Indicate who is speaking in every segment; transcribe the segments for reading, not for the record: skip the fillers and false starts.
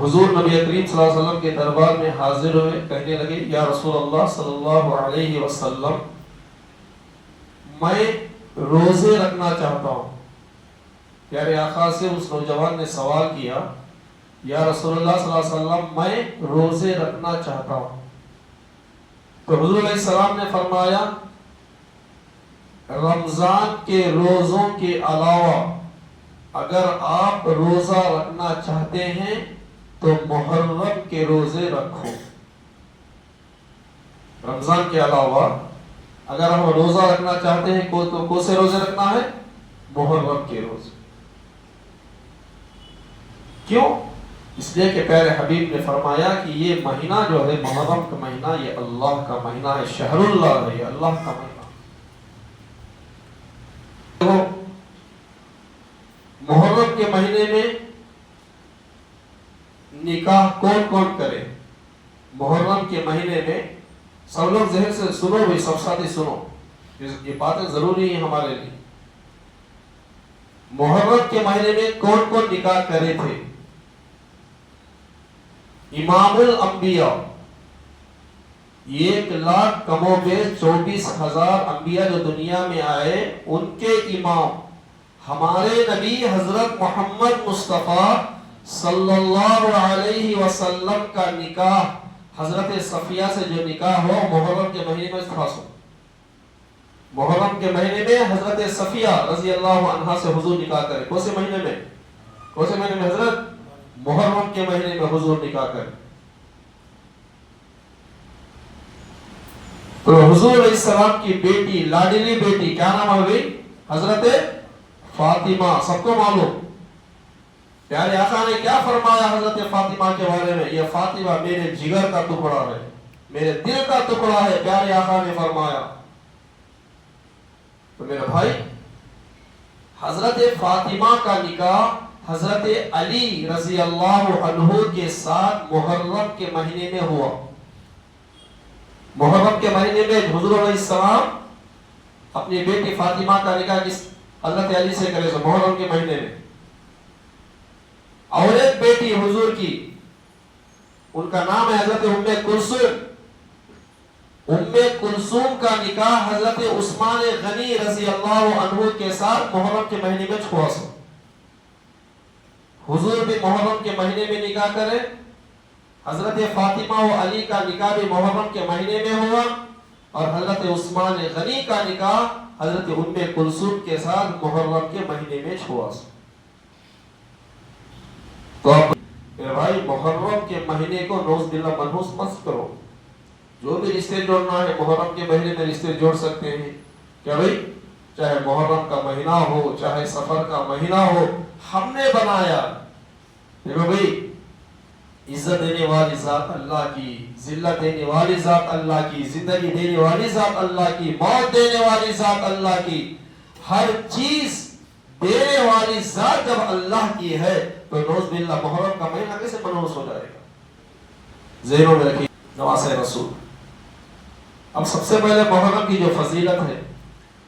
Speaker 1: حضور نبی کریم صلی اللہ علیہ وسلم کے دربار میں حاضر ہوئے، کہنے لگے یا رسول اللہ صلی اللہ علیہ وسلم میں روزے رکھنا چاہتا ہوں۔ پیارے آقا سے اس نوجوان نے سوال کیا یا رسول اللہ صلی اللہ علیہ وسلم میں روزے رکھنا چاہتا ہوں۔ تو حضور علیہ السلام نے فرمایا رمضان کے روزوں کے علاوہ اگر آپ روزہ رکھنا چاہتے ہیں تو محرم کے روزے رکھو۔ رمضان کے علاوہ اگر ہم روزہ رکھنا چاہتے ہیں تو کون سے روزے رکھنا ہے؟ محرم کے روزے۔ کیوں؟ اس لیے کہ پیارے حبیب نے فرمایا کہ یہ مہینہ جو ہے محرم کا مہینہ یہ اللہ کا مہینہ ہے، شہر اللہ ہے، یہ اللہ کا مہینہ۔ محرم کے مہینے میں نکاح کون کون کرے؟ محرم کے مہینے میں سب لوگ ذہن سے سنو بھی، سب ساتھی سنو، یہ باتیں ضروری ہیں ہمارے لیے۔ محرم کے مہینے میں کون کون نکاح کرے تھے؟ امام الانبیاء، 1,00,000 کم و بیش 24,000 انبیاء جو دنیا میں آئے ان کے امام ہمارے نبی حضرت محمد مصطفیٰ صلی اللہ علیہ وسلم کا نکاح حضرت صفیہ سے جو نکاح ہو محرم کے مہینے میں خاص ہو۔ محرم کے مہینے میں حضرت صفیہ رضی اللہ عنہا سے حضور نکاح کرے۔ کون سے مہینے میں؟ کون سے مہینے میں حضرت؟ محرم کے مہینے میں حضور نکاح کرے۔ تو حضور علیہ السلام کی بیٹی، لاڈلی بیٹی، کیا نام ہوئی؟ حضرت فاطمہ، سب کو معلوم۔ پیارے آقا نے کیا فرمایا حضرت فاطمہ کے بارے میں؟ یہ فاطمہ میرے جگر کا ٹکڑا ہے، میرے دل کا ٹکڑا ہے، پیارے آقا نے فرمایا۔ تو میرے بھائی، حضرت فاطمہ کا نکاح حضرت علی رضی اللہ عنہ کے ساتھ محرم کے مہینے میں ہوا۔ محرم کے مہینے میں حضور علیہ السلام اپنی بیٹی فاطمہ کا نکاح کس حضرت علی سے کرے، محرم کے مہینے میں۔ اور ایک بیٹی حضور کی، ان کا نام ہے حضرت ام کلثوم۔ ام کلثوم کا نکاح حضرت عثمان غنی رضی اللہ عنہ کے ساتھ محرم کے مہینے میں ہوا۔ حضور بھی محرم کے مہینے میں نکاح کرے، حضرت فاطمہ و علی کا نکاح بھی محرم کے مہینے میں ہوا، اور حضرت عثمان غنی کا نکاح حضرت ام کلثوم کے ساتھ محرم کے مہینے میں ہوا۔ تو میرے بھائی، محرم کے مہینے کو نوز باللہ منحوس مت کرو۔ جو بھی رشتے جوڑنا ہے محرم کے مہینے میں رشتے جوڑ سکتے ہیں۔ کیا بھائی؟ چاہے محرم کا مہینہ ہو، چاہے سفر کا مہینہ ہو، ہم نے بنایا۔ دیکھو بھائی، عزت دینے والی ذات اللہ کی، ذلت دینے والی ذات اللہ کی، زندگی دینے والی ذات اللہ کی، موت دینے والی ذات اللہ کی، ہر چیز دینے والی ذات جب اللہ کی ہے تو نوز باللہ محرم کا مہینہ کیسے منحوس ہو جائے گا؟ ذہنوں میں رکھیے، نواسہ رسول۔ اب سب سے پہلے محرم کی جو فضیلت ہے،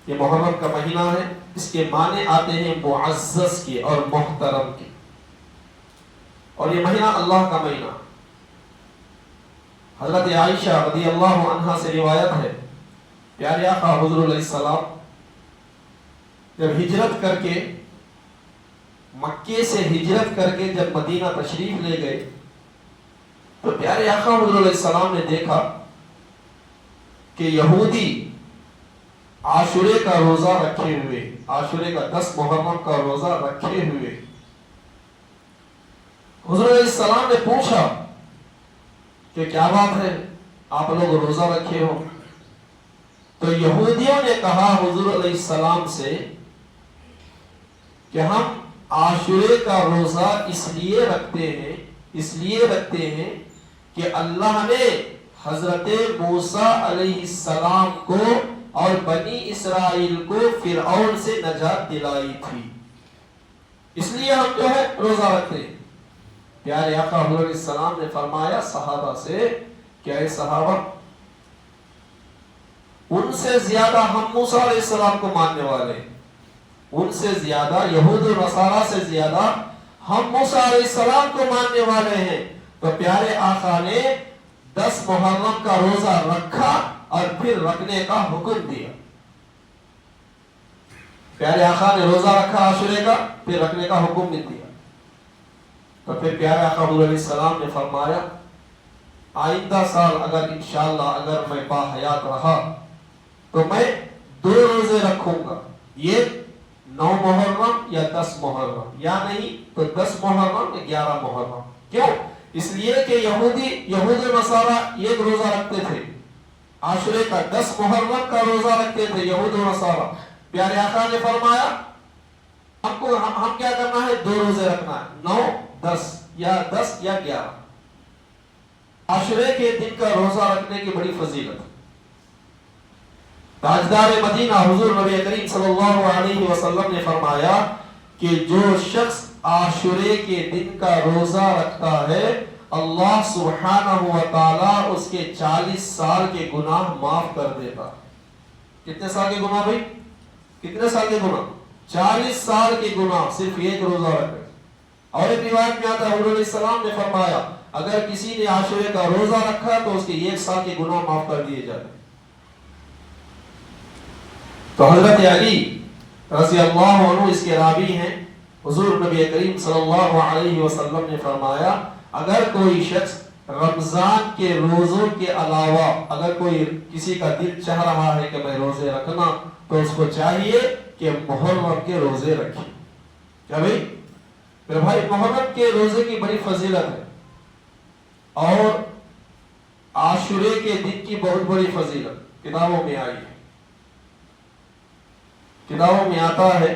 Speaker 1: یہ محرم کا مہینہ ہے، اس کے معنی آتے ہیں معزز کے اور محترم کے، اور یہ مہینہ اللہ کا مہینہ۔ حضرت عائشہ رضی اللہ عنہا سے روایت ہے، پیارے آقا حضور علیہ السلام جب ہجرت کر کے، مکے سے ہجرت کر کے جب مدینہ تشریف لے گئے تو پیارے آقا حضور علیہ السلام نے دیکھا کہ یہودی عاشورے کا روزہ رکھے ہوئے، عاشورے کا 10 محرم کا روزہ رکھے ہوئے۔ حضور علیہ السلام نے پوچھا کہ کیا بات ہے، آپ لوگ روزہ رکھے ہو؟ تو یہودیوں نے کہا حضور علیہ السلام سے کہ ہم عاشورے کا روزہ اس لیے رکھتے ہیں کہ اللہ نے حضرت موسیٰ علیہ السلام کو اور بنی اسرائیل کو فرعون سے نجات دلائی تھی، اس لیے ہم جو ہے روزہ رکھتے ہیں۔ پیارے آقا حضور علیہ السلام نے فرمایا صحابہ سے کہ اے صحابہ، ان سے زیادہ ہم موسیٰ علیہ السلام کو ماننے والے، ان سے زیادہ، یہود و نصارہ سے زیادہ ہم موسیٰ علیہ السلام کو ماننے والے ہیں. تو پیارے آقا نے 10 محرم کا روزہ رکھا اور پھر رکھنے کا حکم دیا. پیارے آقا نے روزہ رکھا عاشورے کا، پھر رکھنے کا حکم بھی دیا. تو پھر پیارے آقا حضور علیہ السلام نے فرمایا آئندہ سال اگر انشاءاللہ اگر میں باحیات رہا تو میں 2 روزے رکھوں گا، یہ 9 محرم یا 10 محرم، یا نہیں تو 10 محرم یا 11 محرم. کیوں؟ اس لیے کہ یہود و نصارہ ایک روزہ رکھتے تھے عاشورے کا، 10 محرم کا روزہ رکھتے تھے یہود و نصارہ. پیارے آقا نے فرمایا ہم کیا کرنا ہے؟ 2 روزے رکھنا ہے، 9 10 یا 10 یا 11. عاشورے کے دن کا روزہ رکھنے کی بڑی فضیلت ہے. تاجدار مدینہ حضور نبی کریم صلی اللہ علیہ وسلم نے فرمایا کہ جو شخص عاشورے کے دن کا روزہ رکھتا ہے اللہ سبحانہ و تعالی اس کے 40 سال کے گناہ معاف کر دیتا. کتنے سال کے گناہ بھائی؟ کتنے سال کے گناہ؟ 40 سال کے گناہ صرف ایک روزہ رکھے. اور ایک روایت میں آتا ہے حضور علیہ السلام نے فرمایا اگر کسی نے عاشورے کا روزہ رکھا تو اس کے 1 سال کے گناہ معاف کر دیے جاتے. تو حضرت علی رضی اللہ عنہ اس کے راوی ہیں. حضور نبی کریم صلی اللہ علیہ وسلم نے فرمایا اگر کوئی شخص رمضان کے روزوں کے علاوہ اگر کوئی کسی کا دل چاہ رہا ہے کہ میں روزے رکھنا تو اس کو چاہیے کہ محرم کے روزے رکھے. کیا بھائی؟ پھر بھائی محرم کے روزے کی بڑی فضیلت ہے اور عاشورے کے دن کی بہت بڑی فضیلت کتابوں میں آئی ہے. کتابوں میں آتا ہے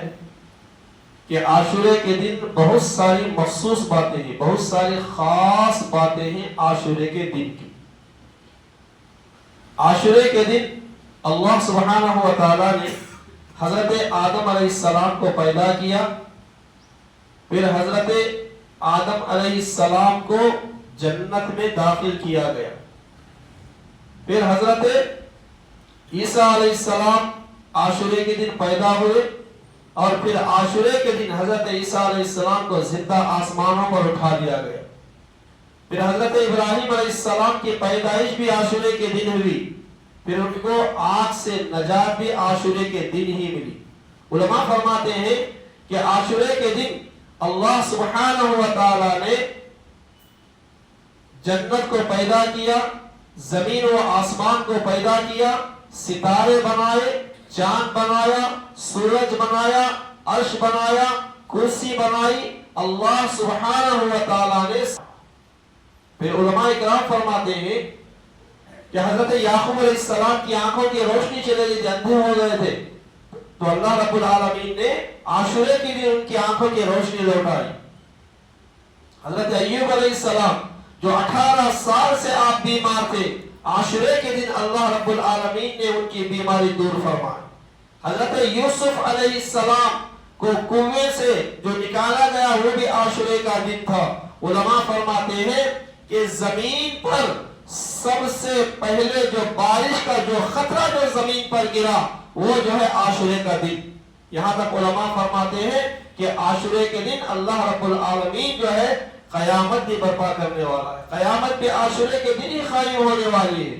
Speaker 1: کہ عاشورے کے دن بہت ساری مخصوص باتیں ہیں، بہت ساری خاص باتیں ہیں عاشورے کے دن کی. عاشورے کے دن اللہ سبحانہ و تعالی نے حضرت آدم علیہ السلام کو پیدا کیا، پھر حضرت آدم علیہ السلام کو جنت میں داخل کیا گیا، پھر حضرت عیسیٰ علیہ السلام عاشورے کے دن پیدا ہوئے اور پھر عاشورے کے دن حضرت عیسیٰ علیہ السلام کو زندہ آسمانوں پر اٹھا لیا گیا. پھر حضرت ابراہیم علیہ السلام کی پیدائش بھی عاشورے کے دن ہوئی، پھر ان کو آگ سے نجات بھی عاشورے کے دن ہی ملی. علماء فرماتے ہیں کہ عاشورے کے دن اللہ سبحانہ و تعالی نے جنت کو پیدا کیا، زمین و آسمان کو پیدا کیا، ستارے بنائے، چاند بنایا، سورج بنایا، عرش بنایا، کرسی بنائی اللہ سبحانہ و تعالی نے. پھر علماء کرام فرماتے ہیں کہ حضرت یعقوب علیہ السلام کی آنکھوں کی روشنی چلے گئی، اندھے ہو گئے تھے، تو اللہ رب العالمین نے عاشورے کے دن ان کی آنکھوں کی روشنی لوٹائی. حضرت ایوب علیہ السلام جو 18 سال سے آپ بیمار تھے، عاشورے کے دن اللہ رب العالمین نے ان کی بیماری دور فرمائی. حضرت یوسف علیہ السلام کو کنویں سے جو نکالا گیا وہ بھی عاشورے کا دن تھا. علماء فرماتے ہیں کہ زمین پر سب سے پہلے جو بارش کا جو خطرہ جو زمین پر گرا وہ جو ہے عاشورے کا دن. یہاں تک علماء فرماتے ہیں کہ عاشورے کے دن اللہ رب العالمین جو ہے قیامت بھی برپا کرنے والا ہے. قیامت بھی عاشورے کے دن ہی قائم ہونے والی ہے.